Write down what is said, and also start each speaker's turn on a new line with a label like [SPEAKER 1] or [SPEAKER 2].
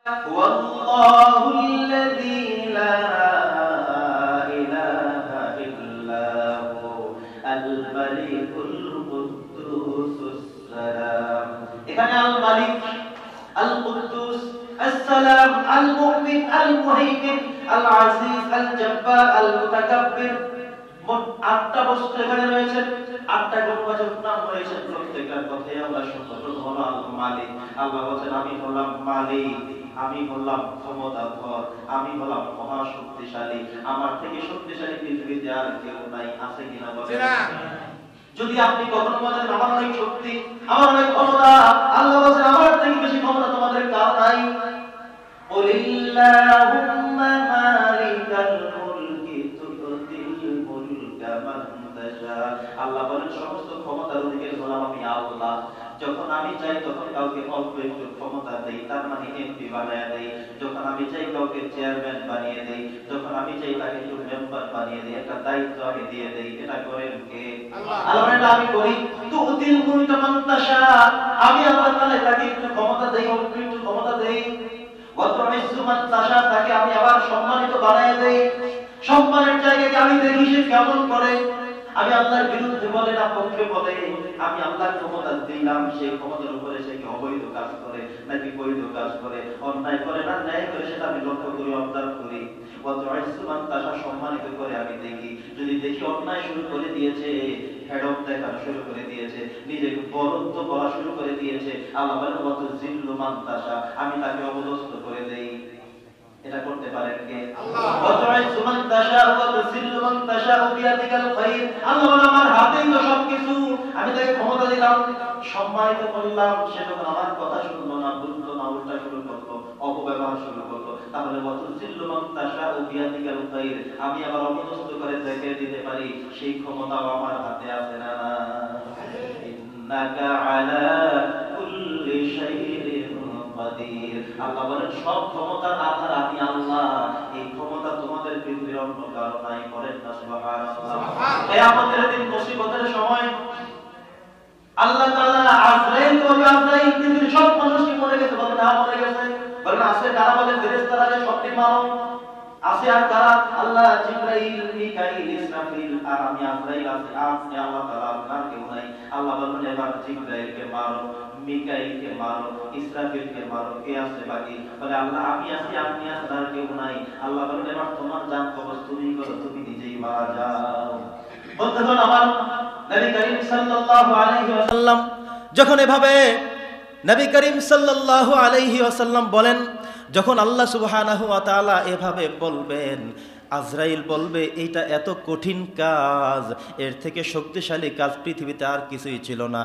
[SPEAKER 1] ওয়াল্লাহুল্লাযী লা ইলাহা ইল্লা হু আল মালিকুল কুদ্দুসুস সালাম। এখানে আল মালিক, আল কুদ্দুস, আসসালাম, আল মুমিন, আল মুহাইমিন, আল আজিজ, আল জব্বার, আল মুতাকাব্বির, মোট ৮টা বস্তু এখানে রয়েছে। ৮টা গুণবাচক নাম রয়েছে। প্রত্যেকটার কথাই আমরা শুনবো। হলো আল মালিক। আল্লাহ বলেন আমি হলাম মালিক, আমি হলাম ক্ষমতাধর, আমি হলাম মহাশক্তিশালী, আমার থেকে শক্তিশালী পৃথিবীতে আর কেউ নাই। আছে কিনা বলেন? যদি আপনি কখনো বলেন আমার অনেক শক্তি, আমার অনেক ক্ষমতা, আল্লাহ বলেন আমার থেকে বেশি ক্ষমতা তোমাদের কার নাই। কুলিল্লাহুম্মা মালিকাল মুলকি তুতিল মুলকা মান তাশা। আল্লাহ বলেন সমস্ত ক্ষমতার অধিকারী হলাম আমি আল্লাহ। যখন আমি চাই তখন কাউকে অল্প একটু ক্ষমতা দেই, তার মানে এমপি বানিয়ে দেই। যখন আমি চাই কাউকে চেয়ারম্যান বানিয়ে দেই, যখন আমি চাই তাকে একটু মেম্বার বানিয়ে দেই, একটা দায়িত্ব আমি দিয়ে দেই। এটা করেন কে? আল্লাহ। এটা আমি করি। তুতিল মুলকা মান তাশা, আমি আল্লাহ তাআলা তাকে একটু ক্ষমতা দেই, অল্প একটু ক্ষমতা দেই। ওয়া তুইজ্জু মান তাশা, তাকে আমি আবার সম্মানিত বানিয়ে দেই। সম্মানের জায়গাকে আমি দেখি সে কেমন করে। আমি আল্লাহর বিরুদ্ধে বলে না পক্ষে বলে, আমি আল্লাহর ক্ষমতা দিলাম, সেই ক্ষমতার উপরে সে কি অবৈধ কাজ করে নাকি বৈধ কাজ করে, অন্যায় করে না ন্যায় করে, সেটা আমি লক্ষ্য করি, অবজার্ভ করি। কত আইসমান তাশা, সম্মানিত করে আমি দেখি। যদি দেখি অন্যায় শুরু করে দিয়েছে, হেডক দেখানো শুরু করে দিয়েছে, নিজেকে বরত্ব বলা শুরু করে দিয়েছে, আল্লাহ বলেন কত জিল্লু মান তাশা, আমি তাকে অবদস্থ করে দেই। এটা করতে পারেন কে? আল্লাহ। ওয়াতুইজ্জু মান তাশা ওয়া তুযিল্লু মান তাশা বিয়াদিকাল খায়র। আল্লাহ বলেন আমার হাতেই তো সবকিছু, আমি তাকে ক্ষমতা দিলাম, সম্মানিত করলাম, সে যখন আমার কথা শুনলো না, বুঝলো না, উল্টা শুরু করলো, অপব্যবহার শুরু করলো, তাহলে ওয়া তুযিল্লু মান তাশা বিয়াদিকাল খায়র, আমি আবার অপদস্থ করে দেখিয়ে দিতে পারি, সেই ক্ষমতাও আমার হাতে আছে না? ইন্নাকা আলা কুল্লি শাইইন কাদির। আল্লাহ বলেন সব ক্ষমতার আধার আমি আল্লাহ, এই ক্ষমতা তোমাদের পৃথিবীর অন্য কারো নাই। বলেন না সুবহানাল্লাহ। কিয়ামতের দিন মুসিবতের সময় আল্লাহ তাআলা আজরাইল বলবে, আজরাইল পৃথিবীর সব মানুষ কি মরে গেছে? বলেন না মরে গেছে। বলেন আছে কারা? বলেন ফেরেশতারা, সবটি মারো। আছে আর কারা? আল্লাহ, জিবরাইল, মিকাইল, ইসরাফিল, আর আমি আজরাইল আছি। আপনি আল্লাহ তাআলা, আপনার কেউ নাই। আল্লাহ বলেন এবার জিবরাইলকে মারো, মিকাইলকে মারো, ইসরাফিলকে মারো, কে আছে বাকি? বলে আল্লাহ আমি আছি, আপনি আছেন, আর কেউ নাই। আল্লাহ বলেন এবার তোমার জান কবজ তুমি করো, তুমি নিজেই মারা যাও। বন্ধুগণ আমার, নবী করিম সাল্লাল্লাহু আলাইহি ওয়াসাল্লাম যখন এভাবে নবী করিম সাল্লাল্লাহু আলাইহি ওয়াসাল্লাম বলেন, যখন আল্লাহ সুবহানাহু ওয়া তাআলা এভাবে বলবেন, আজরাইল বলবে এইটা এত কঠিন কাজ, এর থেকে শক্তিশালী কাজ পৃথিবীতে আর কিছুই ছিল না।